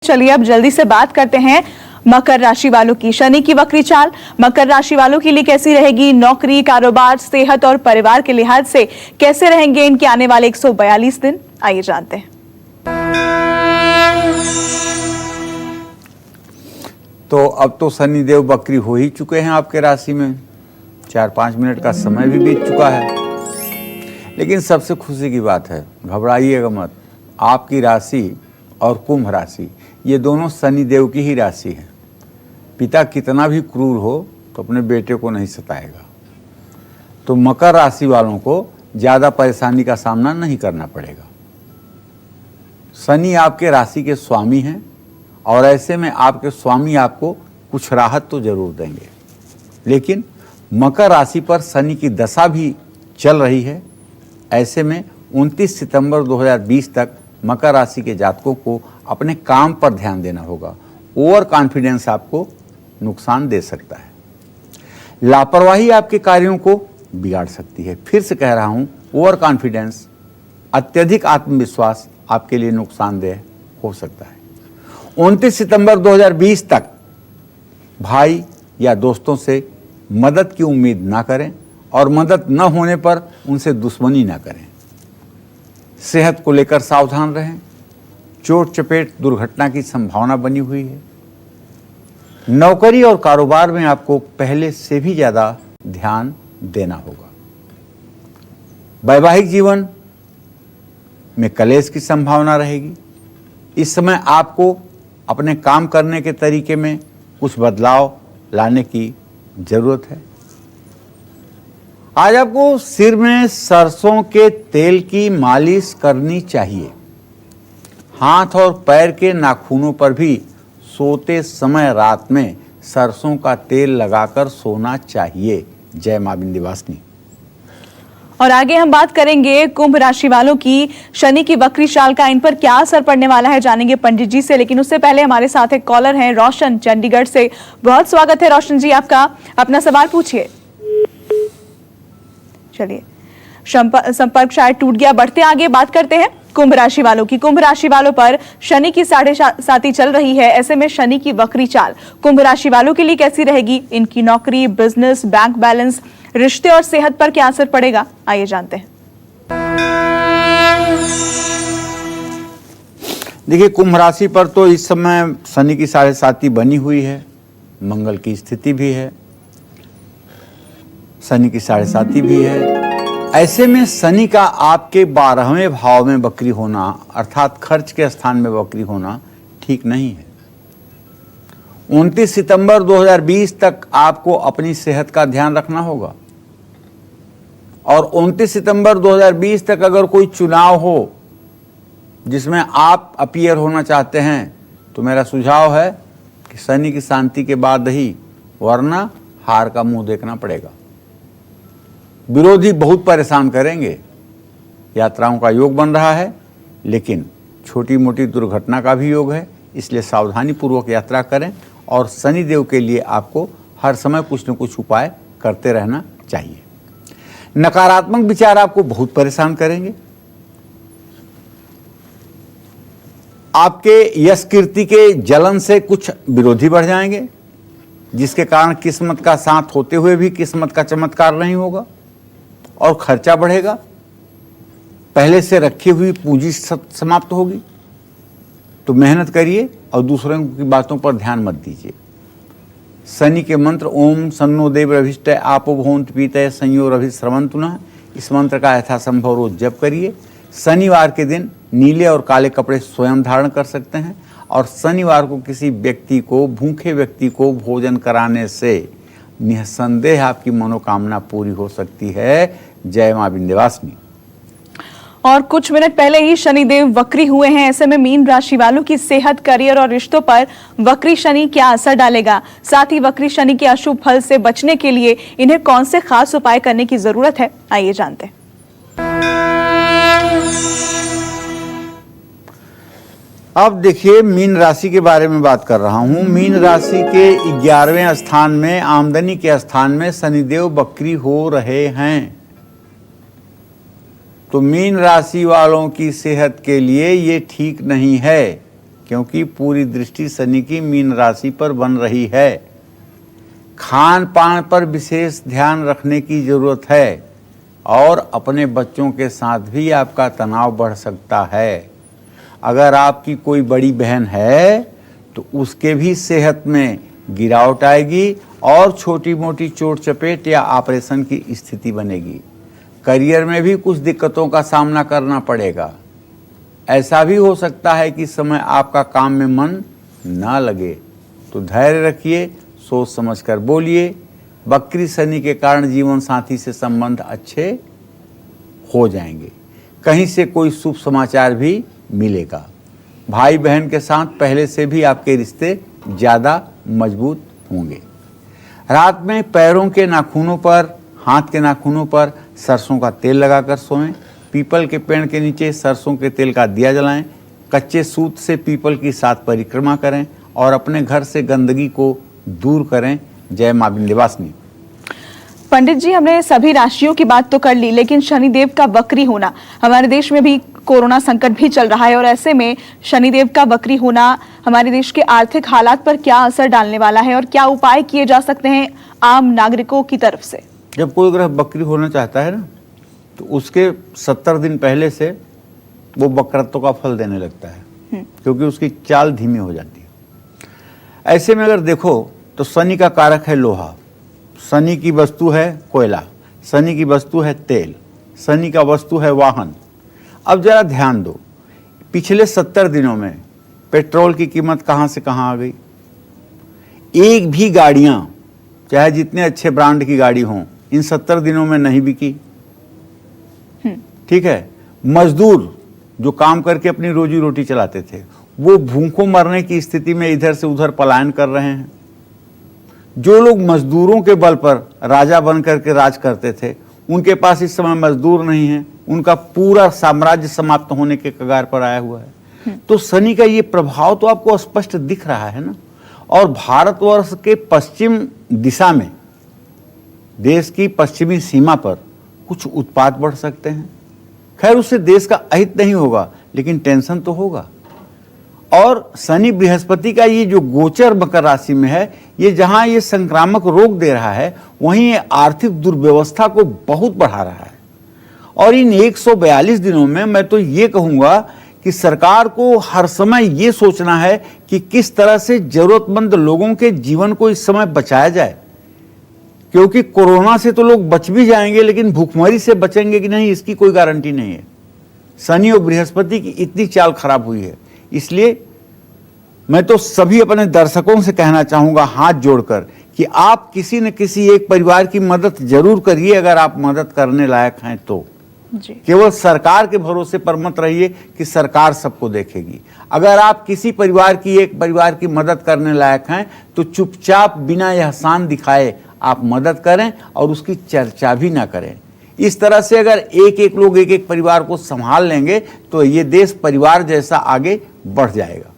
चलिए अब जल्दी से बात करते हैं मकर राशि वालों की। शनि की वक्री चाल मकर राशि वालों के लिए कैसी रहेगी? नौकरी, कारोबार, सेहत और परिवार के लिहाज से कैसे रहेंगे इनके आने वाले 142 दिन? आइए जानते हैं। तो अब तो शनिदेव वक्री हो ही चुके हैं आपके राशि में, 4-5 मिनट का समय भी बीत चुका है। लेकिन सबसे खुशी की बात है, घबराइएगा मत, आपकी राशि और कुंभ राशि ये दोनों शनिदेव की ही राशि है। पिता कितना भी क्रूर हो तो अपने बेटे को नहीं सताएगा। तो मकर राशि वालों को ज़्यादा परेशानी का सामना नहीं करना पड़ेगा। शनि आपके राशि के स्वामी हैं और ऐसे में आपके स्वामी आपको कुछ राहत तो जरूर देंगे। लेकिन मकर राशि पर शनि की दशा भी चल रही है। ऐसे में 29 सितंबर 2020 तक मकर राशि के जातकों को अपने काम पर ध्यान देना होगा। ओवर कॉन्फिडेंस आपको नुकसान दे सकता है। लापरवाही आपके कार्यों को बिगाड़ सकती है। फिर से कह रहा हूं, ओवर कॉन्फिडेंस, अत्यधिक आत्मविश्वास आपके लिए नुकसानदेह हो सकता है। 29 सितंबर 2020 तक भाई या दोस्तों से मदद की उम्मीद ना करें और मदद न होने पर उनसे दुश्मनी ना करें। सेहत को लेकर सावधान रहें। चोट चपेट दुर्घटना की संभावना बनी हुई है। नौकरी और कारोबार में आपको पहले से भी ज़्यादा ध्यान देना होगा। वैवाहिक जीवन में कलेश की संभावना रहेगी। इस समय आपको अपने काम करने के तरीके में कुछ बदलाव लाने की जरूरत है। आज आपको सिर में सरसों के तेल की मालिश करनी चाहिए। हाथ और पैर के नाखूनों पर भी सोते समय रात में सरसों का तेल लगाकर सोना चाहिए। जय मां विंध्यवासिनी। और आगे हम बात करेंगे कुंभ राशि वालों की। शनि की वक्री चाल का इन पर क्या असर पड़ने वाला है, जानेंगे पंडित जी से। लेकिन उससे पहले हमारे साथ एक कॉलर हैं रोशन चंडीगढ़ से। बहुत स्वागत है रोशन जी आपका, अपना सवाल पूछिए। चलिए संपर्क शायद टूट गया। बढ़ते आगे बात करते हैं कुंभ राशि वालों की। कुंभ राशि वालों पर शनि की 7.5 चल रही है। ऐसे में शनि की वक्री चाल कुंभ राशि वालों के लिए कैसी रहेगी? इनकी नौकरी, बिजनेस, बैंक बैलेंस, रिश्ते और सेहत पर क्या असर पड़ेगा? आइए जानते हैं। देखिए, कुंभ राशि पर तो इस समय शनि की 7.5 बनी हुई है। मंगल की स्थिति भी है, शनि की 7.5 भी है। ऐसे में शनि का आपके 12वें भाव में वक्री होना, अर्थात खर्च के स्थान में वक्री होना ठीक नहीं है। 29 सितंबर 2020 तक आपको अपनी सेहत का ध्यान रखना होगा। और 29 सितंबर 2020 तक अगर कोई चुनाव हो जिसमें आप अपीयर होना चाहते हैं तो मेरा सुझाव है कि शनि की शांति के बाद ही, वरना हार का मुंह देखना पड़ेगा। विरोधी बहुत परेशान करेंगे। यात्राओं का योग बन रहा है, लेकिन छोटी मोटी दुर्घटना का भी योग है, इसलिए सावधानी पूर्वक यात्रा करें। और शनिदेव के लिए आपको हर समय कुछ न कुछ उपाय करते रहना चाहिए। नकारात्मक विचार आपको बहुत परेशान करेंगे। आपके यश कीर्ति के जलन से कुछ विरोधी बढ़ जाएंगे, जिसके कारण किस्मत का साथ होते हुए भी किस्मत का चमत्कार नहीं होगा और खर्चा बढ़ेगा। पहले से रखी हुई पूंजी समाप्त होगी। तो मेहनत करिए और दूसरों की बातों पर ध्यान मत दीजिए। शनि के मंत्र ओम सन्नो देव रभिष्ट आपो भवन्तु पीतये संयो रभिस्रवन्तु नः, इस मंत्र का यथासंभव रोज जप करिए। शनिवार के दिन नीले और काले कपड़े स्वयं धारण कर सकते हैं। और शनिवार को किसी व्यक्ति को, भूखे व्यक्ति को भोजन कराने से निसंदेह आपकी मनोकामना पूरी हो सकती है। जय मां विंध्यवासिनी। और कुछ मिनट पहले ही शनिदेव वक्री हुए हैं। ऐसे में मीन राशि वालों की सेहत, करियर और रिश्तों पर वक्री शनि क्या असर डालेगा? साथ ही वक्री शनि के अशुभ फल से बचने के लिए इन्हें कौन से खास उपाय करने की जरूरत है? आइए जानते हैं। अब देखिए, मीन राशि के बारे में बात कर रहा हूं। मीन राशि के 11वें स्थान में, आमदनी के स्थान में शनिदेव वक्री हो रहे हैं। तो मीन राशि वालों की सेहत के लिए ये ठीक नहीं है, क्योंकि पूरी दृष्टि शनि की मीन राशि पर बन रही है। खान पान पर विशेष ध्यान रखने की जरूरत है और अपने बच्चों के साथ भी आपका तनाव बढ़ सकता है। अगर आपकी कोई बड़ी बहन है तो उसके भी सेहत में गिरावट आएगी और छोटी मोटी चोट चपेट या ऑपरेशन की स्थिति बनेगी। करियर में भी कुछ दिक्कतों का सामना करना पड़ेगा। ऐसा भी हो सकता है कि समय आपका काम में मन ना लगे, तो धैर्य रखिए, सोच समझकर बोलिए। वक्री शनि के कारण जीवन साथी से संबंध अच्छे हो जाएंगे। कहीं से कोई शुभ समाचार भी मिलेगा। भाई बहन के साथ पहले से भी आपके रिश्ते ज़्यादा मजबूत होंगे। रात में पैरों के नाखूनों पर, हाथ के नाखूनों पर सरसों का तेल लगाकर सोएं। पीपल के पेड़ के नीचे सरसों के तेल का दिया जलाएं। कच्चे सूत से पीपल की 7 परिक्रमा करें और अपने घर से गंदगी को दूर करें। जय मां विंध्यवासिनी। पंडित जी, हमने सभी राशियों की बात तो कर ली, लेकिन शनिदेव का वक्री होना, हमारे देश में भी कोरोना संकट भी चल रहा है और ऐसे में शनिदेव का वक्री होना हमारे देश के आर्थिक हालात पर क्या असर डालने वाला है और क्या उपाय किए जा सकते हैं आम नागरिकों की तरफ से? जब कोई ग्रह वक्री होना चाहता है ना, तो उसके 70 दिन पहले से वो वक्रत्व का फल देने लगता है, क्योंकि उसकी चाल धीमी हो जाती है। ऐसे में अगर देखो तो शनि का कारक है लोहा, शनि की वस्तु है कोयला, शनि की वस्तु है तेल, शनि का वस्तु है वाहन। अब जरा ध्यान दो, पिछले 70 दिनों में पेट्रोल की कीमत कहां से कहां आ गई। एक भी गाड़ियां, चाहे जितने अच्छे ब्रांड की गाड़ी हों, इन 70 दिनों में नहीं बिकी। ठीक है, मजदूर जो काम करके अपनी रोजी रोटी चलाते थे, वो भूखों मरने की स्थिति में इधर से उधर पलायन कर रहे हैं। जो लोग मजदूरों के बल पर राजा बन करके राज करते थे, उनके पास इस समय मजदूर नहीं है, उनका पूरा साम्राज्य समाप्त होने के कगार पर आया हुआ है। तो शनि का ये प्रभाव तो आपको स्पष्ट दिख रहा है ना। और भारतवर्ष के पश्चिम दिशा में, देश की पश्चिमी सीमा पर कुछ उत्पात बढ़ सकते हैं। खैर, उससे देश का अहित नहीं होगा, लेकिन टेंशन तो होगा। और शनि बृहस्पति का ये जो गोचर मकर राशि में है, ये जहां ये संक्रामक रोग दे रहा है, वहीं ये आर्थिक दुर्व्यवस्था को बहुत बढ़ा रहा है। और इन 142 दिनों में मैं तो ये कहूंगा कि सरकार को हर समय ये सोचना है कि किस तरह से जरूरतमंद लोगों के जीवन को इस समय बचाया जाए। क्योंकि कोरोना से तो लोग बच भी जाएंगे, लेकिन भूखमरी से बचेंगे कि नहीं, इसकी कोई गारंटी नहीं है। शनि और बृहस्पति की इतनी चाल खराब हुई है। इसलिए मैं तो सभी अपने दर्शकों से कहना चाहूंगा हाथ जोड़कर कि आप किसी न किसी एक परिवार की मदद जरूर करिए, अगर आप मदद करने लायक हैं तो। जी। केवल सरकार के भरोसे पर मत रहिए कि सरकार सबको देखेगी। अगर आप किसी परिवार की, एक परिवार की मदद करने लायक हैं तो चुपचाप बिना एहसान दिखाए आप मदद करें और उसकी चर्चा भी ना करें। इस तरह से अगर एक एक लोग एक एक परिवार को संभाल लेंगे तो ये देश परिवार जैसा आगे बढ़ जाएगा।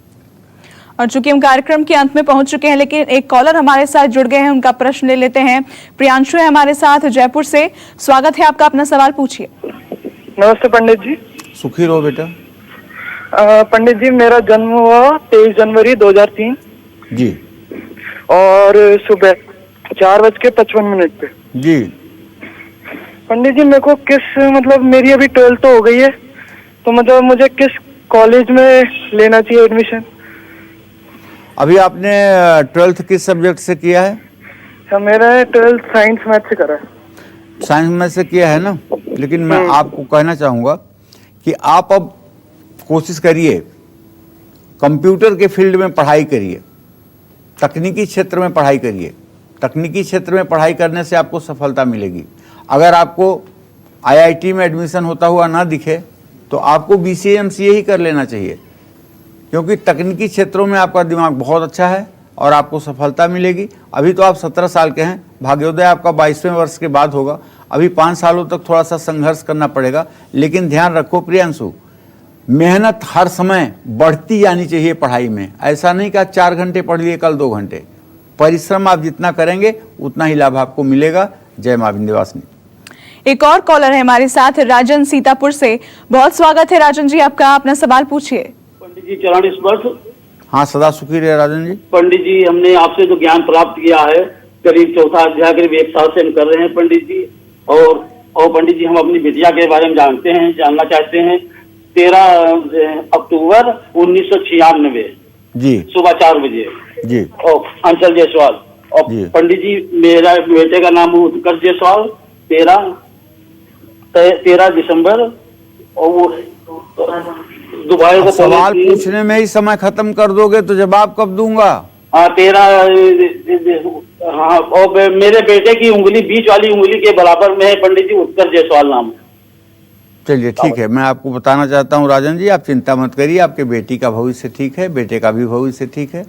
और चूंकि हम कार्यक्रम के अंत में पहुंच चुके हैं, लेकिन एक कॉलर हमारे साथ जुड़ गए हैं, उनका प्रश्न ले लेते हैं। प्रियांशु है हमारे साथ जयपुर से। स्वागत है आपका, अपना सवाल पूछिए। नमस्ते पंडित जी। सुखी रहो बेटा। पंडित जी, मेरा जन्म हुआ 23 जनवरी 2003 जी, और सुबह 4:55 पे। जी। पंडित जी, मेरे को मतलब मेरी अभी 12th तो हो गई है, तो मतलब मुझे किस कॉलेज में लेना चाहिए एडमिशन? अभी आपने 12th किस सब्जेक्ट से किया है? मेरा 12th साइंस मैथ से करा है। साइंस में से किया है ना। लेकिन मैं आपको कहना चाहूँगा कि आप अब कोशिश करिए, कंप्यूटर के फील्ड में पढ़ाई करिए, तकनीकी क्षेत्र में पढ़ाई करिए। तकनीकी क्षेत्र में पढ़ाई करने से आपको सफलता मिलेगी। अगर आपको IIT में एडमिशन होता हुआ ना दिखे तो आपको BCA MCA ही कर लेना चाहिए, क्योंकि तकनीकी क्षेत्रों में आपका दिमाग बहुत अच्छा है और आपको सफलता मिलेगी। अभी तो आप 17 साल के हैं, भाग्योदय आपका 22वें वर्ष के बाद होगा। अभी 5 सालों तक थोड़ा सा संघर्ष करना पड़ेगा, लेकिन ध्यान रखो प्रियांशु, मेहनत हर समय बढ़ती जानी चाहिए पढ़ाई में। ऐसा नहीं कि आज 4 घंटे पढ़ लिए, कल 2 घंटे। परिश्रम आप जितना करेंगे उतना ही लाभ आपको मिलेगा। जय मां विंध्यवासिनी। एक और कॉलर है हमारे साथ, राजन सीतापुर से। बहुत स्वागत है राजन जी आपका, अपना सवाल पूछिए। पंडित जी, चरण स्पर्श हाँ, सदा सुखी रहे राजन जी। पंडित जी, हमने आपसे जो ज्ञान प्राप्त किया है, करीब चौथा अध्याय करीब 1 साल से हम कर रहे हैं पंडित जी। और पंडित जी, हम अपनी विद्या के बारे में जानना चाहते हैं। 13 अक्टूबर 1996 जी सुबह 4 बजे जी। और अंचल जायसवाल। और जी। पंडित जी, मेरा बेटे का नाम उत्कर्ष जायसवाल। 13 दिसंबर और वो दोबारा को सवाल पूछने में ही समय खत्म कर दोगे तो जवाब कब दूंगा? हाँ, 13 हाँ, और मेरे बेटे की उंगली, बीच वाली उंगली के बराबर में है पंडित जी, उत्कर्ष जायसवाल नाम। चलिए ठीक है, मैं आपको बताना चाहता हूँ राजन जी, आप चिंता मत करिए, आपके बेटी का भविष्य ठीक है, बेटे का भी भविष्य ठीक है।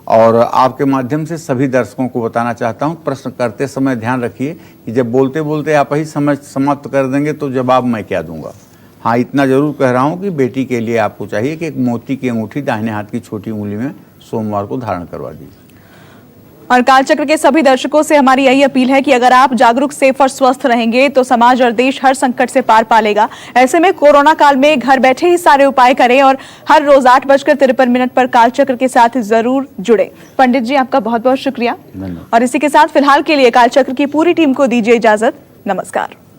और आपके माध्यम से सभी दर्शकों को बताना चाहता हूँ, प्रश्न करते समय ध्यान रखिए कि जब बोलते बोलते आप ही समझ समाप्त कर देंगे तो जवाब मैं क्या दूंगा। हाँ, इतना जरूर कह रहा हूँ कि बेटी के लिए आपको चाहिए कि एक मोती की अंगूठी दाहिने हाथ की छोटी उंगली में सोमवार को धारण करवा दीजिए। और कालचक्र के सभी दर्शकों से हमारी यही अपील है कि अगर आप जागरूक, सेफ और स्वस्थ रहेंगे तो समाज और देश हर संकट से पार पा लेगा। ऐसे में कोरोना काल में घर बैठे ही सारे उपाय करें और हर रोज 8:53 पर कालचक्र के साथ जरूर जुड़े। पंडित जी, आपका बहुत बहुत शुक्रिया। और इसी के साथ फिलहाल के लिए कालचक्र की पूरी टीम को दीजिए इजाजत। नमस्कार।